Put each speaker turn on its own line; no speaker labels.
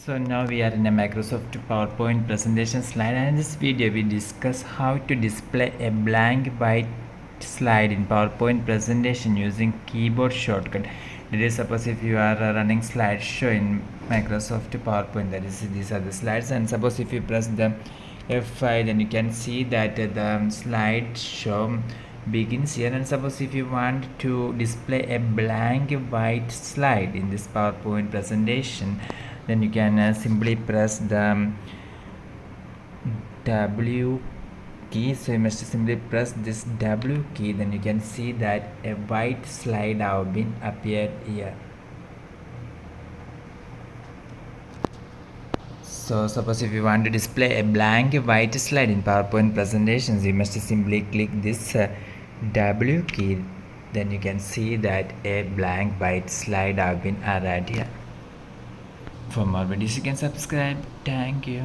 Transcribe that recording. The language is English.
So now we are in a Microsoft PowerPoint presentation slide, and in this video we discuss how to display a blank white slide in PowerPoint presentation using keyboard shortcut. That is, suppose if you are running slideshow in Microsoft PowerPoint, that is, these are the slides, and suppose if you press the F5, then you can see that the slideshow begins here. And suppose if you want to display a blank white slide in this PowerPoint presentation, then you can simply press the W key. So you must simply press this W key, then you can see that a white slide have been appeared here. So suppose if you want to display a blank white slide in PowerPoint presentations, you must simply click this W key, then you can see that a blank white slide have been added here. For more videos you can subscribe. Thank you.